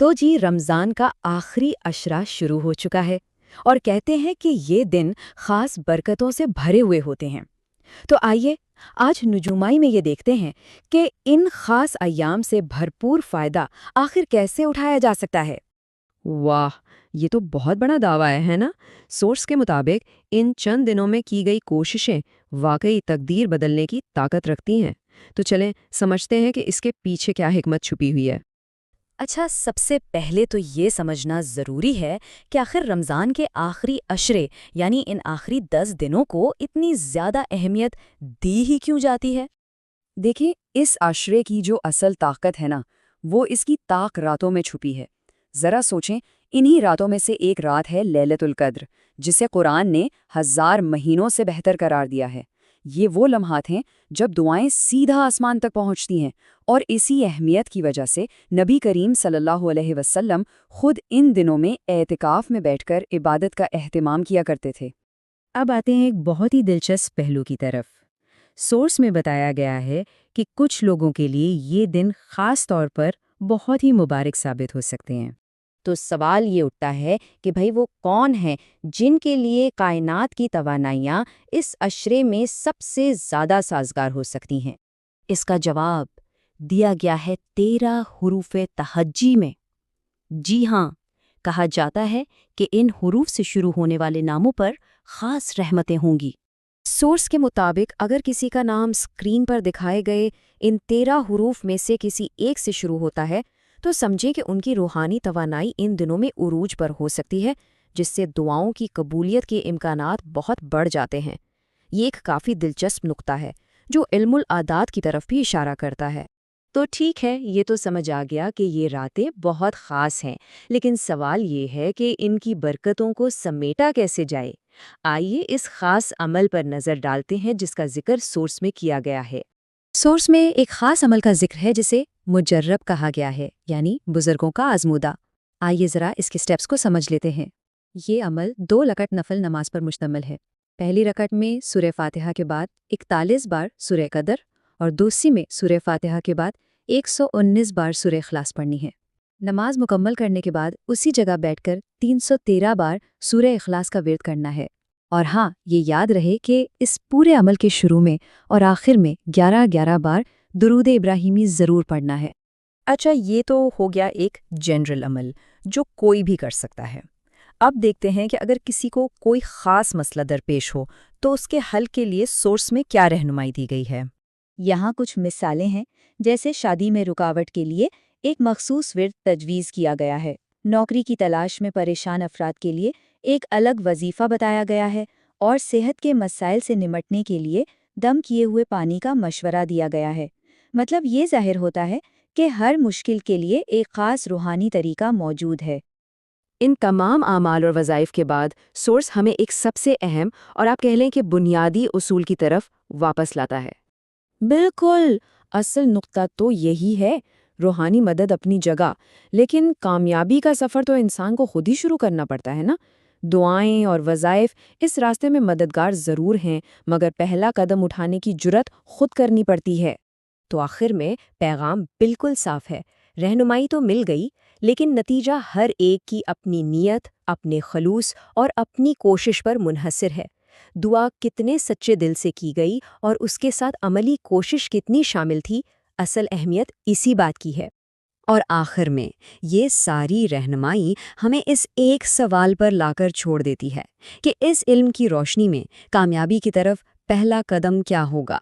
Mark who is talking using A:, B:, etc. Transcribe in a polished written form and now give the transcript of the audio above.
A: تو جی رمضان کا آخری عشرہ شروع ہو چکا ہے اور کہتے ہیں کہ یہ دن خاص برکتوں سے بھرے ہوئے ہوتے ہیں۔ تو آئیے آج نجومائی میں یہ دیکھتے ہیں کہ ان خاص ایام سے بھرپور فائدہ آخر کیسے اٹھایا جا سکتا ہے۔
B: واہ، یہ تو بہت بڑا دعویٰ ہے نا؟ سورس کے مطابق ان چند دنوں میں کی گئی کوششیں واقعی تقدیر بدلنے کی طاقت رکھتی ہیں۔ تو چلیں سمجھتے ہیں کہ اس کے پیچھے کیا حکمت چھپی ہوئی ہے۔
A: اچھا، سب سے پہلے تو یہ سمجھنا ضروری ہے کہ آخر رمضان کے آخری عشرے یعنی ان آخری 10 دنوں کو اتنی زیادہ اہمیت دی ہی کیوں جاتی ہے؟
C: دیکھیں، اس عشرے کی جو اصل طاقت ہے نا، وہ اس کی طاق راتوں میں چھپی ہے۔ ذرا سوچیں، انہی راتوں میں سے ایک رات ہے لیلۃ القدر، جسے قرآن نے 1000 مہینوں سے بہتر قرار دیا ہے۔ یہ وہ لمحات ہیں جب دعائیں سیدھا آسمان تک پہنچتی ہیں، اور اسی اہمیت کی وجہ سے نبی کریم صلی اللہ علیہ وسلم خود ان دنوں میں اعتکاف میں بیٹھ کر عبادت کا اہتمام کیا کرتے تھے۔
A: اب آتے ہیں ایک بہت ہی دلچسپ پہلو کی طرف۔ سورس میں بتایا گیا ہے کہ کچھ لوگوں کے لیے یہ دن خاص طور پر بہت ہی مبارک ثابت ہو سکتے ہیں۔ تو سوال یہ اٹھتا ہے کہ بھئی وہ کون ہیں جن کے لیے کائنات کی توانائیاں اس عشرے میں سب سے زیادہ سازگار ہو سکتی ہیں؟ اس کا جواب دیا گیا ہے 13 حروف تہجی میں۔ جی ہاں، کہا جاتا ہے کہ ان حروف سے شروع ہونے والے ناموں پر خاص رحمتیں ہوں گی۔ سورس کے مطابق اگر کسی کا نام اسکرین پر دکھائے گئے ان 13 حروف میں سے کسی ایک سے شروع ہوتا ہے تو سمجھیں کہ ان کی روحانی توانائی ان دنوں میں عروج پر ہو سکتی ہے، جس سے دعاؤں کی قبولیت کے امکانات بہت بڑھ جاتے ہیں۔ یہ ایک کافی دلچسپ نقطہ ہے جو علم العادات کی طرف بھی اشارہ کرتا ہے۔ تو ٹھیک ہے، یہ تو سمجھ آ گیا کہ یہ راتیں بہت خاص ہیں، لیکن سوال یہ ہے کہ ان کی برکتوں کو سمیٹا کیسے جائے؟ آئیے اس خاص عمل پر نظر ڈالتے ہیں جس کا ذکر سورس میں کیا گیا ہے۔ سورس میں ایک خاص عمل کا ذکر ہے جسے مجرب کہا گیا ہے، یعنی بزرگوں کا آزمودہ۔ آئیے ذرا اس کے سٹیپس کو سمجھ لیتے ہیں۔ یہ عمل 2 رکعت نفل نماز پر مشتمل ہے۔ پہلی رکعت میں سورہ فاتحہ کے بعد 41 بار سورہ قدر اور دوسری میں سورہ فاتحہ کے بعد 119 بار سورہ اخلاص پڑھنی ہے۔ نماز مکمل کرنے کے بعد اسی جگہ بیٹھ کر 313 بار سورہ اخلاص کا ورد کرنا ہے۔ اور ہاں، یہ یاد رہے کہ اس پورے عمل کے شروع میں اور آخر میں 11 بار درود ابراہیمی ضرور پڑھنا ہے۔ اچھا، یہ تو ہو گیا ایک جنرل عمل جو کوئی بھی کر سکتا ہے۔ اب دیکھتے ہیں کہ اگر کسی کو کوئی خاص مسئلہ درپیش ہو تو اس کے حل کے لیے سورس میں کیا رہنمائی دی گئی ہے۔ یہاں کچھ مثالیں ہیں، جیسے شادی میں رکاوٹ کے لیے ایک مخصوص ورد تجویز کیا گیا ہے، نوکری کی تلاش میں پریشان افراد کے لیے ایک الگ وظیفہ بتایا گیا ہے، اور صحت کے مسائل سے نمٹنے کے لیے دم کیے ہوئے پانی کا مشورہ دیا گیا ہے۔ مطلب یہ ظاہر ہوتا ہے کہ ہر مشکل کے لیے ایک خاص روحانی طریقہ موجود ہے۔
B: ان تمام اعمال اور وظائف کے بعد سورس ہمیں ایک سب سے اہم اور آپ کہہ لیں کہ بنیادی اصول کی طرف واپس لاتا ہے۔
A: بالکل، اصل نقطہ تو یہی ہے۔ روحانی مدد اپنی جگہ، لیکن کامیابی کا سفر تو انسان کو خود ہی شروع کرنا پڑتا ہے نا۔ دعائیں اور وظائف اس راستے میں مددگار ضرور ہیں، مگر پہلا قدم اٹھانے کی جرأت خود کرنی پڑتی ہے۔ تو آخر میں پیغام بالکل صاف ہے، رہنمائی تو مل گئی، لیکن نتیجہ ہر ایک کی اپنی نیت، اپنے خلوص اور اپنی کوشش پر منحصر ہے۔ دعا کتنے سچے دل سے کی گئی اور اس کے ساتھ عملی کوشش کتنی شامل تھی، اصل اہمیت اسی بات کی ہے۔
C: اور آخر میں یہ ساری رہنمائی ہمیں اس ایک سوال پر لا کر چھوڑ دیتی ہے کہ اس علم کی روشنی میں کامیابی کی طرف پہلا قدم کیا ہوگا۔